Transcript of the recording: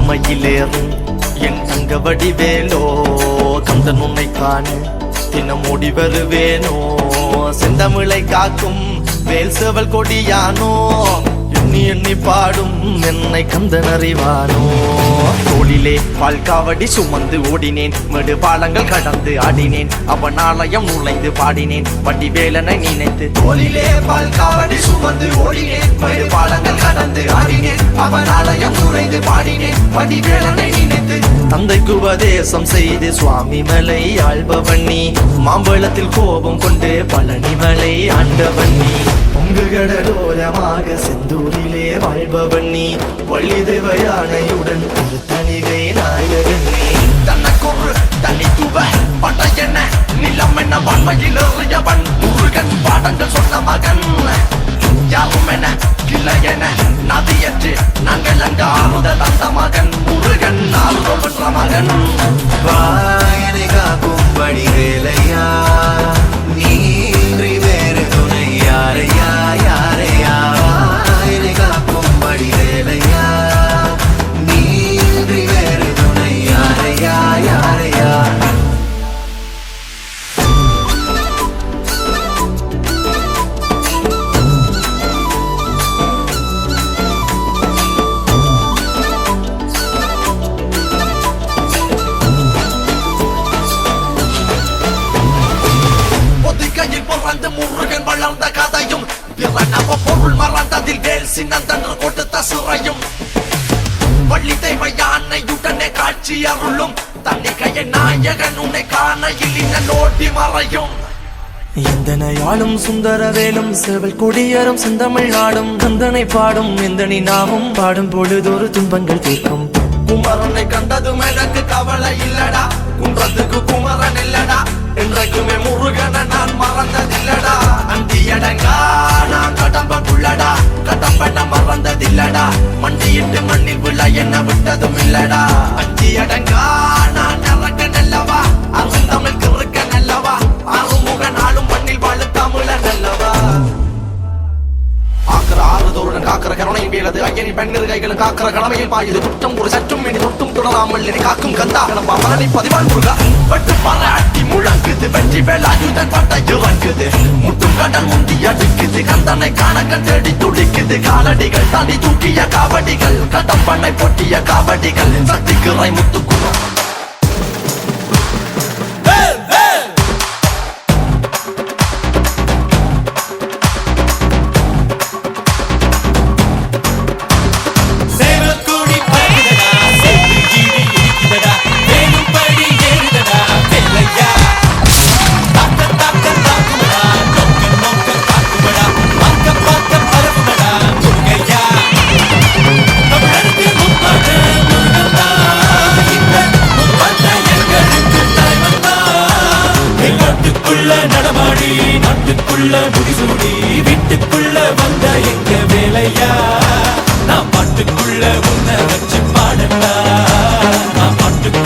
தங்கமயிலேறும் என் தங்க வடிவேலோ கந்தன் உன்னை காண தினம் ஓடி வருவேனோ செந்தமிழை காக்கும் வேல் சேவல் கொடியானோ எண்ணி எண்ணி பாடும் என்னை கந்தன் அறிவானோ தோளிலே பால்காவடி சுமந்து ஓடினேன் மேடு பாலங்கள் கடந்து ஆடினேன் அவன் ஆலயம் நுழைந்து பாடினேன் வடிவேலனை நினைத்து தோளிலே பால்காவடி சுமந்து ஓடினேன் மேடு பாலங்கள் கடந்து ஆடினேன் அவன் ஆலயம் நுழைந்து பாடினேன் வடிவேலனை நினைத்து தந்தைக்கு உபதேசம் செய்து சுவாமி மலை ஆள்பவன் நீ மாம்பழத்தில் கோபம் கொண்டு பழனி மலை ஆண்டவன் நீ பொங்கு கடலோரமாக செந்தூரிலே வாழ்பவன் நீ வள்ளி தேவ யானையுடன் தனிகை நாயகன் நீ தன்னக்கொரு தனித்துவ படையென நிலம் என்ன வன்மையில் எறியவன் முருகன் பாடங்கள் சொன்ன மகன் யாரும் என கிளை என நதியற்று நாங்கள் அங்க ஆறுதல் அந்த மகன் முருகன் ஆறுதல் பெற்ற மகன் வாயனை காக்கும் வடிவேலையா நீன்றி வேறு துணை யாரையா யாரையா வாயனை காக்கும் வடிவேலையா நீன்றி வேறு துணை யாரையா யாரையா முருகன் வளர்ந்த கதையும் பிறனவ பொருள் மறந்ததில் வேல் சின்னந்தன்று கொடுத்த சிறையும் வள்ளி தெய்வ யானையுடனே காட்சி அருளும் தன்னிகைய நாயகன் உன்னை காணையில் இன்ன நோட்டி மறையும் எந்தனையாளும் சுந்தரவேலும் சேவல் கொடியரும் செந்தமிழ் ஆடும் கந்தனை பாடும் எந்தனி நாமும் பாடும் பொழுதொரு துன்பங்கள் தீர்க்கும் குமரனை கண்டதும் எனக்கு கவலை இல்லடா குன்றத்துக்கு குமரன் இல்லடா என்றைக்குமே முருகனை நான் மறந்ததில்லடா அந்தியடங்கா நான் கடம்பக்குள்ளடா கடம்பன மறந்ததில்லடா மண்டியிட்டு மண்ணில் விழ என்ன விட்டதும் இல்லடா அந்தியடங்கா நான் இறக்க நல்லவா அருந்தமிழ் கிறுக்க நல்லவா அருமுகன் ஆளும் மண்ணில் வாழ தமிழ நல்லவா ஆக்கிற ஆறுதோருடன் காக்கிற கருணையும் வேலது ஐயனி பெண்ணிரு கைகளும் காக்கிற கடமையில் பாயுது குற்றம் ஒரு சற்றும் இனி தொட்டும் தொடராமல் இனி காக்கும் கந்தாகனப்பா மரணி பதிவான் முருகா வெட்டு பாராட்டி முழங்குது வெற்றி வேலாயுதன் பட்ட இறங்குது முட்டும் கடல் முந்தி அடுக்குது கந்தனை காண கண்டடி துடிக்குது காலடிகள் தாண்டி தூக்கிய காவடிகள் கடம்பனை பொட்டிய காவடிகள் சக்திக்குறை முத்துக்குறம் நடமாடி நாட்டுக்குள்ள முடிசூடி வீட்டுக்குள்ள வந்த எங்க வேலையா நான் பாட்டுக்குள்ள உன்னை வச்சு பாடட்டா நான் பாட்டுக்குள்ள